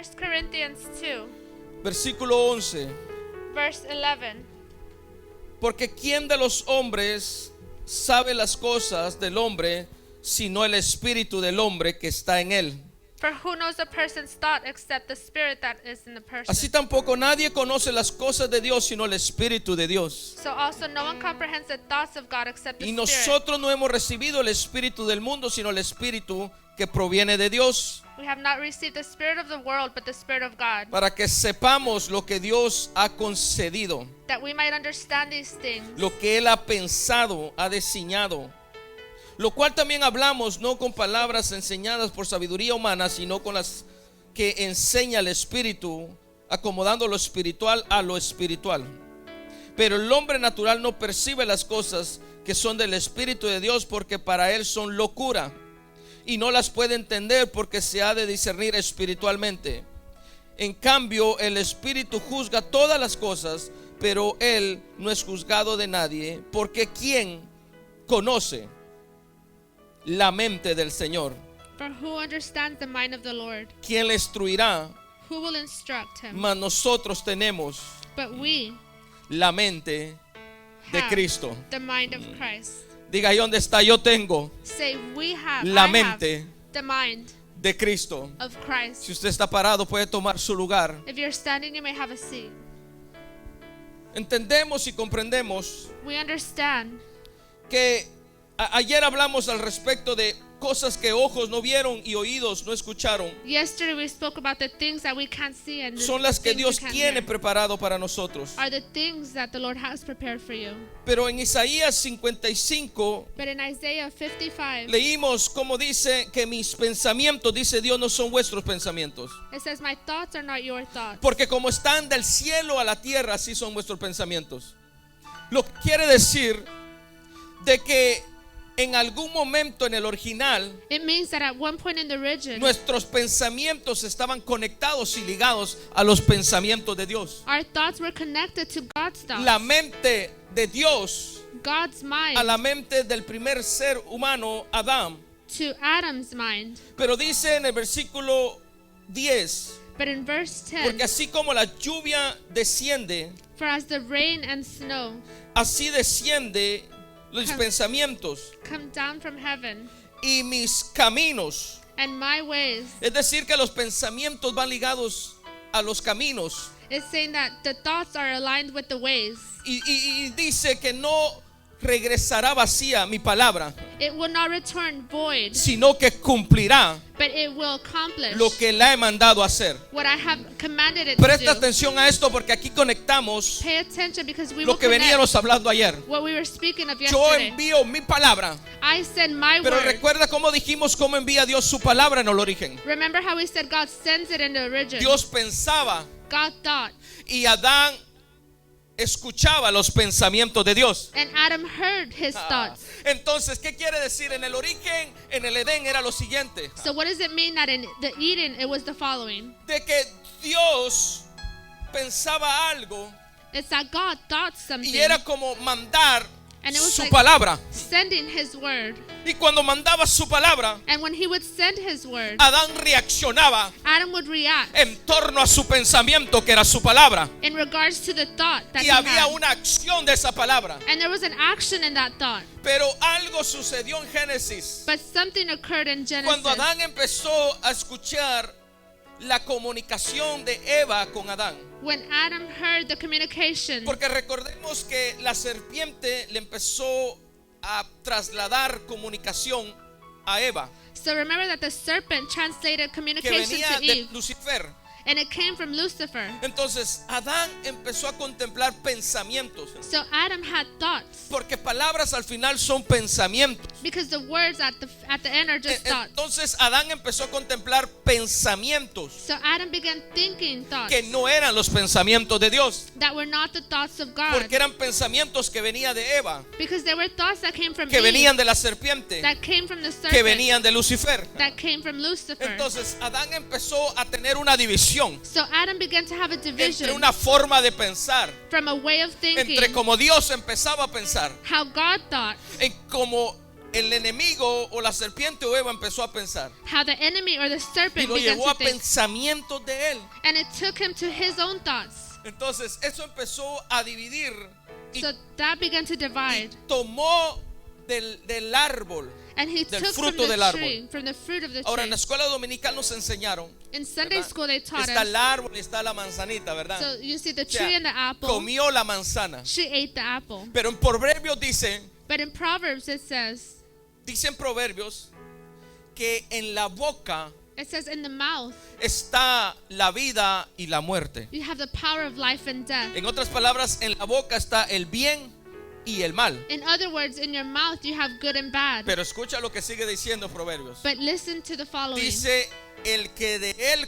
1 Corinthians 2, versículo 11. verse 11. Porque ¿quién de los hombres sabe las cosas del hombre, sino el espíritu del hombre que está en él? For who knows a person's thought except the spirit that is in the person? Así tampoco nadie conoce las cosas de Dios, sino el espíritu de Dios. So also no one comprehends the thoughts of God except the Y spirit. nosotros no hemos recibido el espíritu del mundo, sino el espíritu que proviene de Dios, We have not received the spirit of the world, but the spirit of God, para que sepamos lo que Dios ha concedido, that we might understand these things. lo que Él ha pensado, ha diseñado. Lo cual también hablamos no con palabras enseñadas por sabiduría humana, sino con las que enseña el Espíritu, acomodando lo espiritual a lo espiritual. Pero el hombre natural no percibe las cosas que son del Espíritu de Dios, porque para él son locura, y no las puede entender porque se ha de discernir espiritualmente. En cambio, el Espíritu juzga todas las cosas, pero él no es juzgado de nadie, porque ¿quién conoce la mente del Señor? For who understands the mind of the Lord? ¿Quién le instruirá? Who will instruct him? Mas nosotros tenemos But we la mente de have Cristo. the mind of Christ. Diga ahí donde está: yo tengo Say, we have, la I have mente the mind de Cristo. of Christ. Si usted está parado, puede tomar su lugar. If you're standing, you may have a seat. Entendemos y comprendemos We understand. que ayer hablamos al respecto de cosas que ojos no vieron y oídos no escucharon. Yesterday we spoke about the things that we can't see and the Son las que things we Dios can't tiene hear. preparado para nosotros. Are the things that the Lord has prepared for you. Pero en Isaías 55 But in Isaiah 55, leímos como dice que mis pensamientos, dice Dios, no son vuestros pensamientos. it says, my thoughts are not your thoughts. Porque como están del cielo a la tierra, así son vuestros pensamientos. Lo que quiere decir de que en algún momento en el original, It means that at one point in the region, nuestros pensamientos estaban conectados y ligados a los pensamientos de Dios. our thoughts were connected to God's thoughts. La mente de Dios God's mind a la mente del primer ser humano, Adán. to Adam's mind. Pero dice en el versículo 10, But in verse 10, porque así como la lluvia desciende, for as the rain and snow así desciende los pensamientos come down from heaven, y mis caminos. and my ways, Es decir, que los pensamientos van ligados a los caminos. it's saying that the thoughts are aligned with the ways. Y dice que no regresará vacía mi palabra, It will not return void, sino que cumplirá but it will accomplish lo que le he mandado hacer. what I have commanded it Presta to do. atención a esto, porque aquí conectamos Pay attention, because we lo will que connect veníamos hablando ayer. what we were speaking of Yo yesterday. envío mi palabra, I send my pero word. recuerda cómo dijimos cómo envía Dios su palabra en el origen. Remember how we said God sends it in the origin. Dios pensaba God thought, y Adán escuchaba los pensamientos de Dios. and Adam heard his thoughts. Entonces, ¿qué quiere decir? En el origen, en el Edén, era lo siguiente: So what does it mean that in the Eden it was the following? de que Dios pensaba algo It's that God thought something, y era como mandar and it was su like palabra. sending his word. Y cuando mandaba su palabra, And when he would send his word, Adán reaccionaba Adam would react en torno a su pensamiento, que era su palabra. in regards to the thought that Y he había had. una acción de esa palabra. And there was an action in that thought. Pero algo sucedió en Génesis, But something occurred in Genesis. cuando Adán empezó a escuchar la comunicación de Eva con Adán. When Adam heard the communication. Porque recordemos que la serpiente le empezó a trasladar comunicación a Eva, So remember that the serpent translated que communication venía to de Eve, Lucifer. and it came from Lucifer. Entonces Adán empezó a contemplar pensamientos, So Adam had thoughts, porque palabras al final son pensamientos. because the words at the end are just thoughts. Entonces Adán empezó a contemplar pensamientos So Adam began thinking thoughts que no eran los pensamientos de Dios, that were not the thoughts of God, porque eran pensamientos que venían de Eva, because there were thoughts that came from que Eve, venían de la serpiente, that came from the que serpent, venían de Lucifer. that came from Lucifer. Entonces Adán empezó a tener una división So Adam began to have a division entre una forma de pensar, from a way of thinking, entre como Dios empezaba a pensar, how God thought, en como el enemigo o la serpiente o Eva empezó a pensar how the enemy or the y serpent lo began llevó to a think. pensamientos de él. And it took him to his own thoughts. Entonces eso empezó a dividir y So that began to divide. tomó del árbol. And he del took from fruto del the árbol. tree, from the fruit of the Ahora en tree. la escuela dominical nos enseñaron, In Sunday ¿verdad? school they taught Está us. el árbol y está la manzanita, ¿verdad? So you see the O sea, tree and the apple. comió la manzana. She ate the apple. Pero en Proverbios dice But in Proverbs it says, en Proverbios que en la boca it says in the mouth está la vida y la muerte. you have the power of life and death. En otras palabras, en la boca está el bien y el mal. In other words, in your mouth you have good and bad. Pero escucha lo que sigue diciendo Proverbios. But listen to the following. Dice, el que de él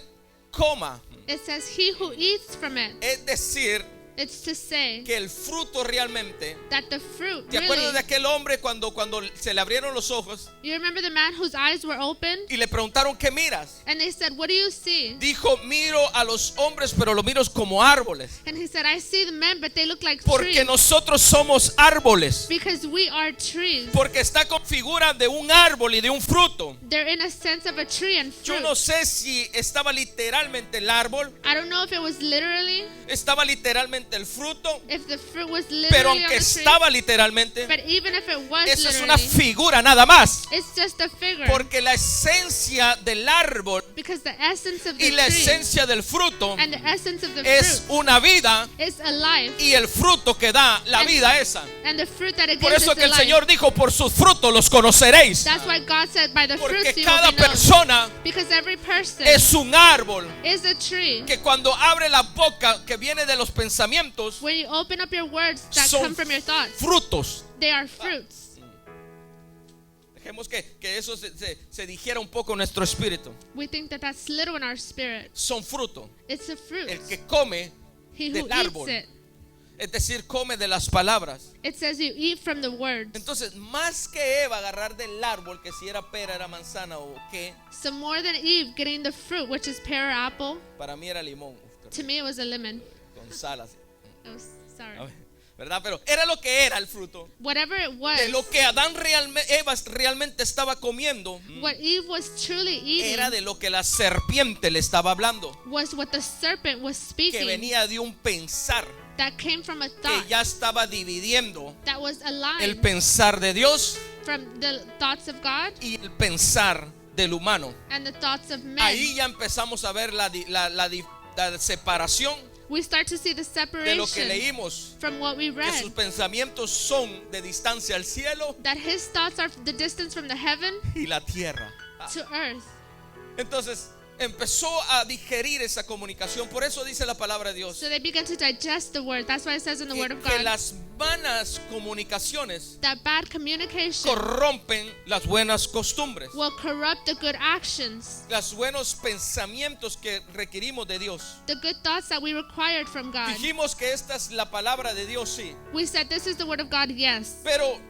coma, It says, he who eats from it. es decir, It's to say que el fruto realmente. that the fruit ¿Te acuerdas de really. aquel hombre cuando se le abrieron los ojos You remember the man whose eyes were opened? y le preguntaron qué miras? And they said, what do you see? Dijo, miro a los hombres, pero los miro como árboles. And he said, I see the men, but they look like Porque trees. nosotros somos árboles. Because we are trees. Porque está con figura de un árbol y de un fruto. They're in a sense of a tree and Yo fruit. no sé si estaba literalmente el árbol, I don't know if it was literally, estaba literalmente el fruto, if the fruit was pero literally on aunque the tree. estaba literalmente, But even if it was eso es una literally, figura nada más. it's just a figure. Porque la esencia del árbol Because the essence of y the la tree esencia del fruto and the essence of the es fruit una vida is a life. y el fruto que da la And- vida esa. And the fruit that it Por gives eso is que a el life. Señor dijo, por sus frutos los conoceréis. That's why God said, by the fruits Porque you cada will be known. persona Because every person es un árbol is a tree. que cuando abre la boca que viene de los pensamientos When you open up your words that son come from your thoughts, frutos. they are fruits. Dejemos que eso se dijera un poco en nuestro espíritu. We think that that's little in our spirit. Son fruto. It's a fruit. El que come, He who del árbol. eats it. es decir, come de las palabras. It says you eat from the words. Entonces, más que Eva agarrar del árbol, que si era pera, era manzana o qué, So more than Eve getting the fruit, which is pear or apple, para mí era limón. to me it was a lemon. Con sal así. Oh, sorry. A ver, ¿verdad? Pero era lo que era el fruto. Whatever it was, De lo que Eva realmente estaba comiendo, what Eve was truly eating era de lo que la serpiente le estaba hablando. was what the serpent was Que speaking. venía de un pensar That came from a que thought ya estaba dividiendo that was el aligned pensar de Dios from the thoughts of God y el pensar del humano. and the thoughts of men. Ahí ya empezamos a ver la separación We start to see the de lo que separation leímos. from what we Que sus read. pensamientos son de distancia al cielo That his thoughts are the distance from the heaven y la tierra. to earth. Entonces empezó a digerir esa comunicación. Por eso dice la palabra de Dios So they began to digest the word. That's why it says in the word of que God las vanas comunicaciones that bad communication corrompen las buenas costumbres, will corrupt the good actions, los buenos pensamientos que requerimos de Dios. the good thoughts that we required from God. Dijimos que esta es la palabra de Dios, sí. We said this is the word of God, yes. Pero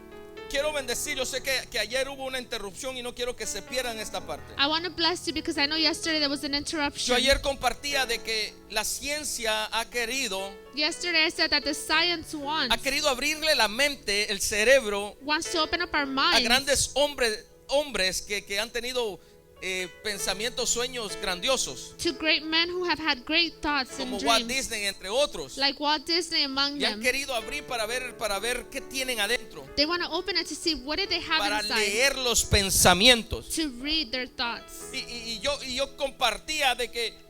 quiero bendecir, yo sé que ayer hubo una interrupción y no quiero que se pierdan esta parte. I want to bless you because I know yesterday there was an Yo interruption. ayer compartía de que la ciencia ha querido Yesterday I said that the science wants abrirle la mente, el cerebro to open up our a minds grandes hombres que han tenido pensamientos, sueños grandiosos, to great men who have had great thoughts como and Walt dreams, Disney, entre otros. like Walt Disney among Y han them. querido abrir para ver qué tienen adentro, They want to open it to see what did they have para inside, leer los pensamientos. to read their thoughts. Y yo compartía de que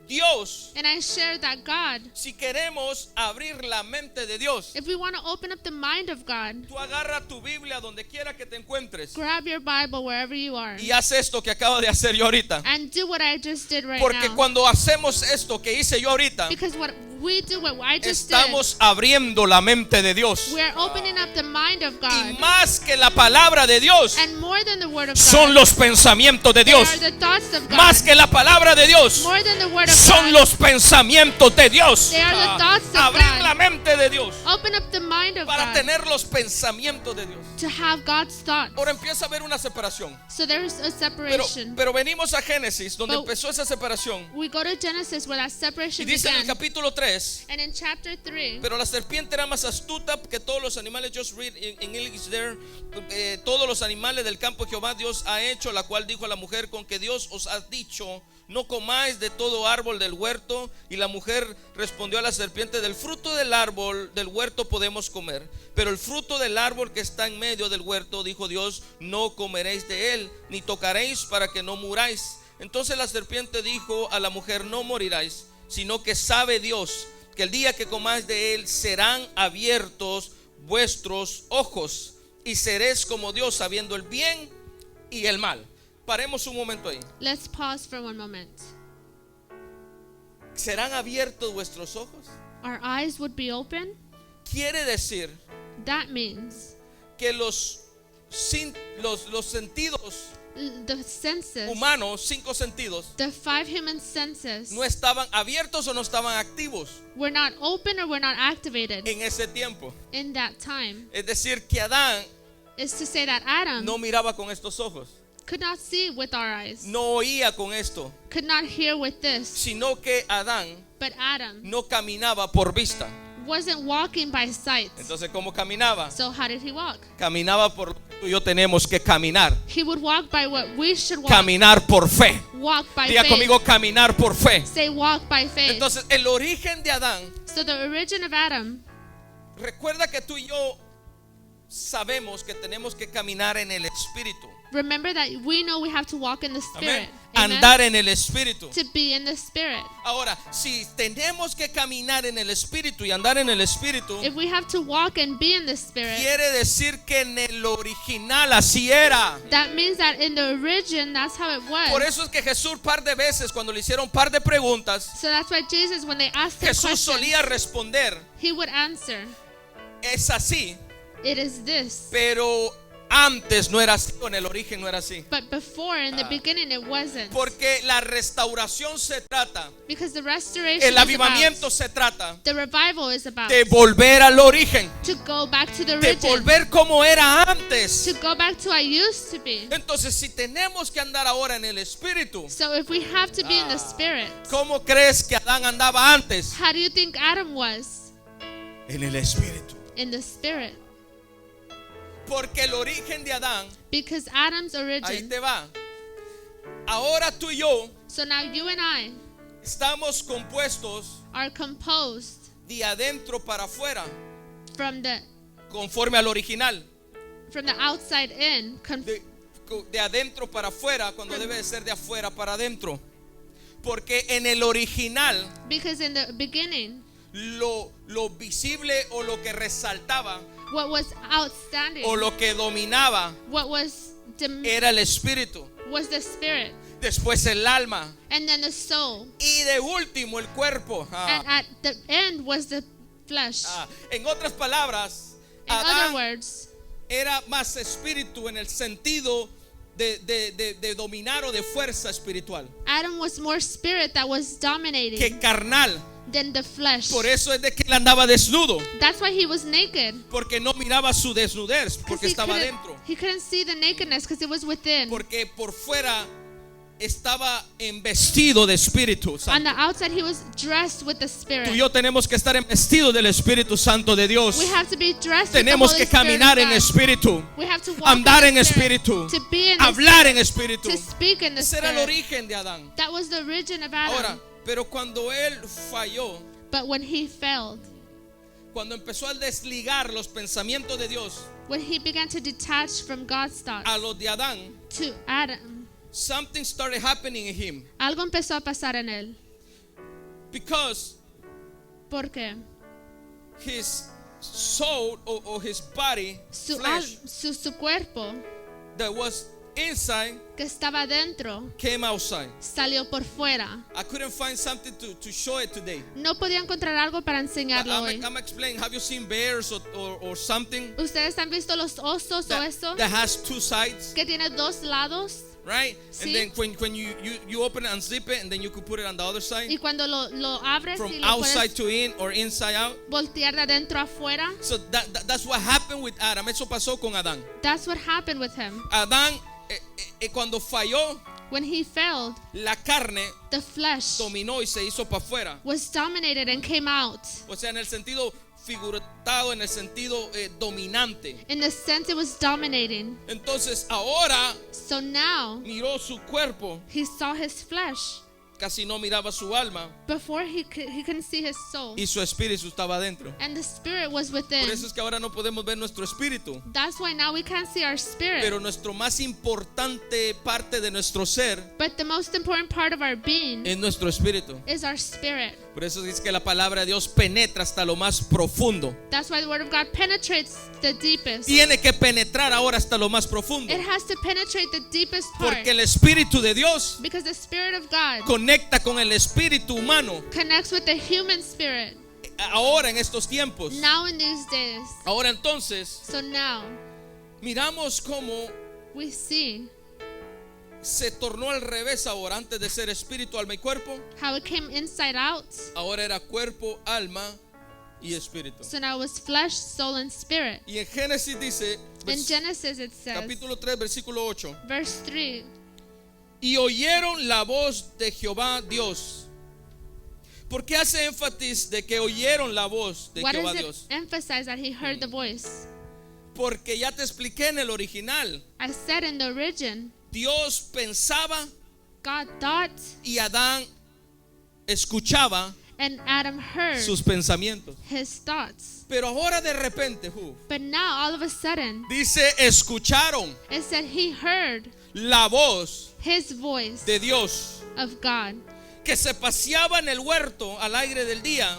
Dios, And I shared that God, si queremos abrir la mente de Dios, if we want to open up the mind of God, tú agarra tu Biblia donde quiera que te encuentres grab your Bible wherever you are y haz esto que acabo de hacer yo ahorita. and do what I just did right Porque now. cuando hacemos esto que hice yo ahorita, Because what we do, what I just estamos abriendo la mente de Dios. did, we're opening up the mind of Y God. más que la palabra de Dios, And more than the word of son God, los pensamientos de they Dios. are the thoughts of God. Más que la palabra de Dios, More than the word of son God, los pensamientos de Dios. they are the thoughts of Abrir God. la mente de Dios Open up the mind of para God tener los pensamientos de Dios. to have God's thoughts. Ahora empieza a haber una separación. So there's a Pero, separation. pero venimos a Génesis, donde But empezó esa separación. We go to Genesis where that Y separation dice en el began. capítulo 3 3, And in chapter 3, pero la serpiente era más astuta que todos los animales. Just read in English there. Todos los animales del campo Jehová Dios ha hecho, la cual dijo a la mujer: con que Dios os ha dicho, no comáis de todo árbol del huerto. Y la mujer respondió a la serpiente: del fruto del árbol del huerto podemos comer, pero el fruto del árbol que está en medio del huerto, dijo Dios, no comeréis de él, ni tocaréis, para que no muráis. Entonces la serpiente dijo a la mujer: no moriráis, sino que sabe Dios que el día que comáis de él serán abiertos vuestros ojos, y seréis como Dios, sabiendo el bien y el mal. Paremos un momento ahí. let's pause for one moment. ¿Serán abiertos vuestros ojos? Our eyes would be open. Quiere decir That means que los sentidos the senses, humanos, 5 sentidos, the 5 human senses, no estaban abiertos o no estaban activos were not open or were not activated en ese tiempo. in that time. Es decir, que Adán Is to say that Adam no miraba con estos ojos, could not see with our eyes, no oía con esto, could not hear with this, sino que Adán but Adam no caminaba por vista. wasn't walking by sight. Entonces, ¿cómo caminaba? So how did he walk? Caminaba por lo que tú y yo tenemos que caminar. He would walk by what we should walk. Caminar por fe. Walk by Diga faith. conmigo: caminar por fe. Say walk by faith. Entonces, el origen de Adán, So the origin of Adam, recuerda que tú y yo sabemos que tenemos que caminar en el Espíritu. remember that we know we have to walk in the Spirit. Amén. Andar en el Espíritu. To be in the Spirit. Ahora, si tenemos que caminar en el Espíritu y andar en el Espíritu, If we have to walk and be in the Spirit, quiere decir que en el original así era. that means that in the origin, that's how it was. Por eso es que Jesús par de veces, cuando le hicieron par de preguntas, So that's why Jesus, when they asked him Jesús questions, solía responder: he would answer, es así, it is this. pero antes no era así, en el origen no era así. But before, in the beginning, it wasn't. Porque la restauración se trata, Because the restoration el is avivamiento about, se trata the revival is about de volver al origen, to go back to the de origin, volver como era antes. to go back to how I used to be. Entonces, si tenemos que andar ahora en el Espíritu, So if we have to be in the Spirit, ¿cómo crees que Adán andaba antes? how do you think Adam was? En el Espíritu. In the Spirit. Porque el origen de Adán, Because Adam's ahí origin. te va. Ahora tú y yo So now you and I estamos compuestos are composed de adentro para afuera, from the conforme al original. outside in, De adentro para afuera, cuando debe de ser de afuera para adentro. Porque en el original, because in the beginning, lo visible o lo que resaltaba what was outstanding, o lo que dominaba what was era el espíritu, was the Spirit, después el alma and then the soul, y de último el cuerpo. and at the end was the flesh. En otras palabras, In other Adán words, era más espíritu en el sentido de dominar o de fuerza espiritual Adam was more spirit that was dominating que carnal. than the flesh. Por eso es de que él andaba desnudo, That's why he was naked. porque no miraba su desnudez, 'Cause porque estaba dentro. he couldn't see the nakedness because it was within. Porque por fuera estaba embestido de Espíritu On Santo. the outside, he was dressed with the Spirit. Tú y yo tenemos que estar embestidos del Espíritu Santo de Dios. We have to be dressed Tenemos with the que Holy Spirit caminar of en God. Espíritu, We have to walk andar in en the Spirit, Espíritu, to be in the hablar en Spirit, Espíritu. to speak in the Ese era el Spirit. origen de Adán. That was the origin of Adam. Ahora, pero cuando él falló, But when he failed, cuando empezó a desligar los pensamientos de Dios when he began to detach from God's thoughts a los de Adán, to Adam, something started happening in him, algo empezó a pasar en él. because Porque his soul or his body, flesh, su cuerpo that was inside que estaba dentro came outside. salió por fuera. I couldn't find something to show it today. No podía encontrar algo para enseñarlo hoy. I'm explaining. Have you seen bears or something ¿Ustedes han visto los osos o eso? that has two sides, Que tiene dos lados. right? Sí. And then when you open it and zip it, and then you could put it on the other side, Y cuando lo abres from y lo outside puedes to in or inside out. voltear de adentro a afuera. So that's what happened with Adam. Eso pasó con Adán. That's what happened with him. Adán cuando falló, when he failed, la carne the flesh dominó y se hizo para afuera. was dominated and came out. O sea, en el sentido figurado, en el sentido dominante. In the sense, it was dominating. Entonces ahora So now miró su cuerpo, he saw his flesh. casi no miraba su alma, Before he couldn't see his soul, y su espíritu estaba adentro. and the spirit was Por within. eso es que ahora no podemos ver nuestro espíritu, That's why now we can't see our spirit. pero nuestro más importante parte de nuestro ser But the most important part of our being es nuestro espíritu. is our spirit. Por eso es que la palabra de Dios penetra hasta lo más profundo. That's why the word of God penetrates the deepest. Tiene que penetrar ahora hasta lo más profundo, It has to penetrate the deepest part. porque el espíritu de Dios Because the spirit of God conecta con el espíritu humano connects with the human spirit. ahora en estos tiempos. Now in these days. Ahora entonces So now miramos cómo we see se tornó al revés ahora. Antes de ser espíritu, alma y cuerpo, how it came inside out. ahora era cuerpo, alma y espíritu. So now it was flesh, soul, and spirit. Y en Génesis dice, In Genesis it says, capítulo 3, versículo 8, verse 3, y oyeron la voz de Jehová Dios. ¿Por qué hace énfasis de que oyeron la voz de what Jehová does it Dios? emphasize that he heard the voice? Porque ya te expliqué en el original. I said in the origin, Dios pensaba God thought y Adán escuchaba and Adam heard sus pensamientos. his thoughts. Pero ahora de repente, But now all of a sudden dice, escucharon it said he heard la voz his voice de Dios, of God, que se paseaba en el huerto al aire del día,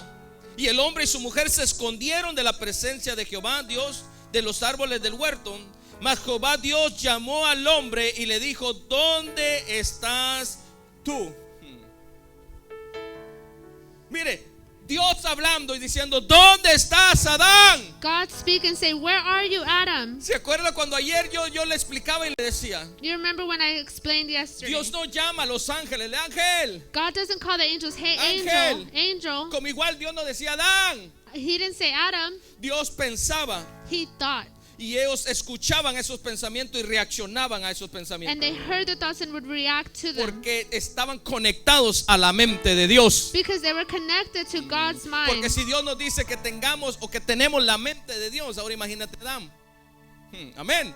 y el hombre y su mujer se escondieron de la presencia de Jehová Dios de los árboles del huerto. Mas Jehová Dios llamó al hombre y le dijo, ¿dónde estás tú? Mire, Dios hablando y diciendo, ¿dónde estás, Adán? God speak and say, where are you, Adam? ¿Se acuerda cuando ayer yo le explicaba y le decía, You remember when I explained yesterday? Dios no llama a los ángeles, el ángel? God doesn't call the angels, hey Ángel. angel. Como igual Dios no decía Adán. He didn't say Adam, Dios pensaba he thought. y ellos escuchaban esos pensamientos y reaccionaban a esos And pensamientos, they heard the thoughts and would react to them. porque estaban conectados a la mente de Dios. Because they were connected to God's mind. Porque si Dios nos dice que tengamos o que tenemos la mente de Dios, ahora imagínate Adán. Amén.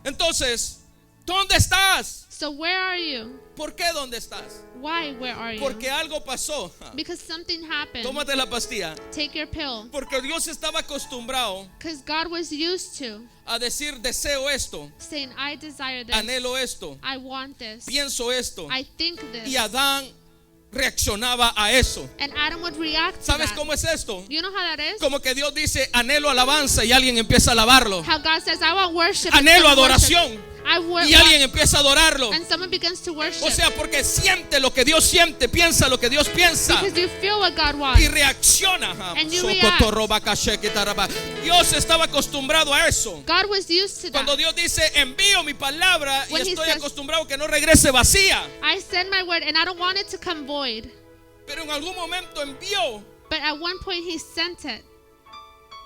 Entonces, ¿dónde estás? So where are you? ¿Por qué dónde estás? Why, where are you? Porque algo pasó. Because something happened. Tómate la pastilla. Take your pill. Porque Dios estaba acostumbrado Because God was used to a decir, deseo esto, saying, I desire this. anhelo esto, I want this. pienso esto. I think this. Y Adán reaccionaba a eso. And Adam would react to ¿Sabes that. cómo es esto? You know how that is? Como que Dios dice, anhelo alabanza, y alguien empieza a alabarlo. How God says, I want worship. and Anhelo someone adoración, worships. I want, y alguien empieza a adorarlo. and someone begins to worship. O sea, porque siente lo que Dios siente, piensa lo que Dios piensa Because you feel what God wants. y reacciona. And you react. Dios estaba acostumbrado a eso. God was used to that. Cuando Dios dice, envío mi palabra, y When he estoy says- acostumbrado que no regrese vacía. I send my word and I don't want it to come void. Pero en algún momento envió But at one point he sent it.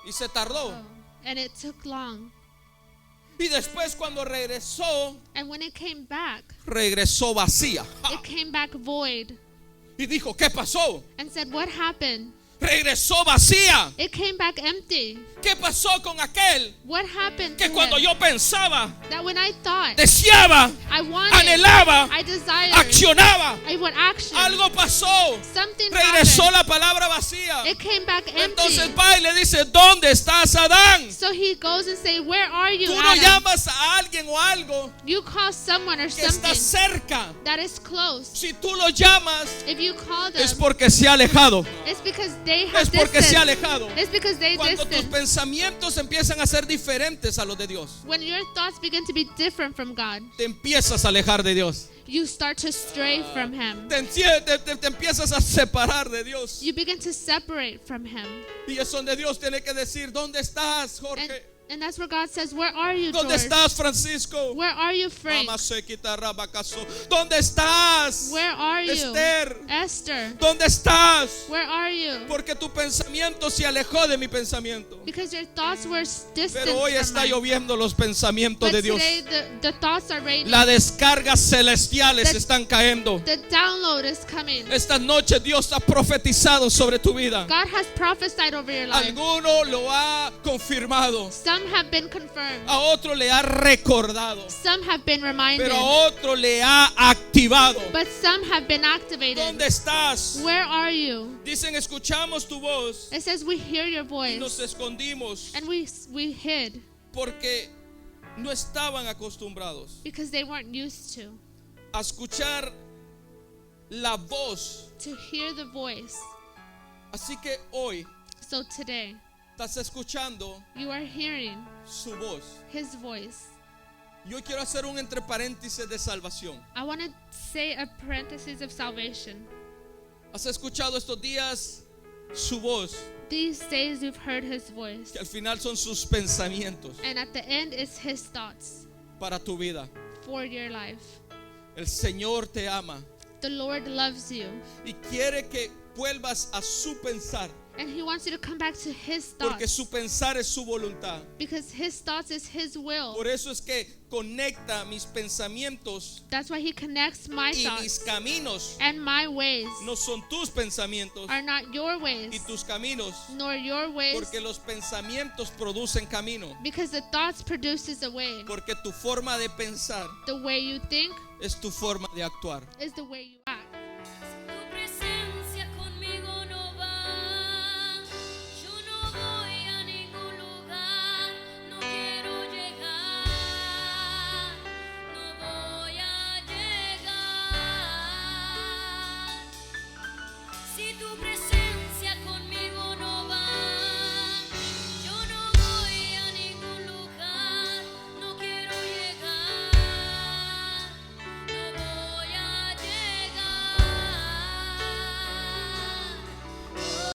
y se tardó. And it took long. Y después cuando regresó, And when it came back, regresó vacía. it came back void. Y dijo, ¿qué pasó? And said, what happened? Regresó vacía. It came back empty. ¿Qué pasó con aquel What happened que to cuando him? yo pensaba, That when I thought, deseaba, I wanted, anhelaba, I desired, accionaba, I would action. algo pasó? Something Regresó happened. la palabra vacía. It came back Entonces empty. va y le dice, ¿dónde estás, Adán? So he goes and say, where are you, Tú no Adam? llamas a alguien o algo You call someone or que está something cerca. that is close. Si tú lo llamas, If you call them, es porque se ha alejado. it's because they have Es porque se ha distance. alejado. It's because they Cuando tus distance. pensamientos empiezan a ser diferentes a los de Dios, When your thoughts begin to be different from God, te empiezas a alejar de Dios. you start to stray from Him. Te empiezas a separar de Dios. You begin to separate from Him. Y es donde Dios tiene que decir, ¿dónde estás, Jorge? And that's where God says, where are you, ¿Dónde George? estás, Francisco? Where are you, Frank? Mamá se quitará bacazo. ¿Dónde estás? Where are you? Esther. Esther, ¿Dónde estás? where are you? Porque tu pensamiento se alejó de mi pensamiento. Because your thoughts were distant Pero hoy from está mine. lloviendo los pensamientos But de Dios. today the thoughts are raining. Las descargas celestiales The- están cayendo. The download is coming. Esta noche Dios ha profetizado sobre tu vida. God has prophesied over your life. Alguno lo ha confirmado. Some have been confirmed. A otro le ha recordado. Some have been reminded. Pero a otro le ha activado. But some have been activated. ¿Dónde estás? Where are you? Dicen, escuchamos tu voz It says we hear your y voice. nos escondimos And we hid porque no estaban acostumbrados because they weren't used to a escuchar la voz. hear the voice. Así que hoy So today estás escuchando you are hearing su voz. his voice. Yo quiero hacer un entre paréntesis de salvación. I want to say a parenthesis of salvation. ¿Has escuchado estos días su voz? These days you've heard his voice. Que al final son sus pensamientos And at the end is his thoughts para tu vida. for your life. El Señor te ama The Lord loves you. y quiere que vuelvas a su pensar, And he wants you to come back to his porque thoughts. su pensar es su voluntad. Because his thoughts is his will. Por eso es que conecta mis pensamientos That's why he connects my y mis thoughts. caminos. And my ways No son tus pensamientos are not your y ways, tus caminos, nor your ways. porque los pensamientos producen camino. Because the thoughts produces a way. Porque tu forma de pensar The way you think es tu forma de actuar. is the way you act.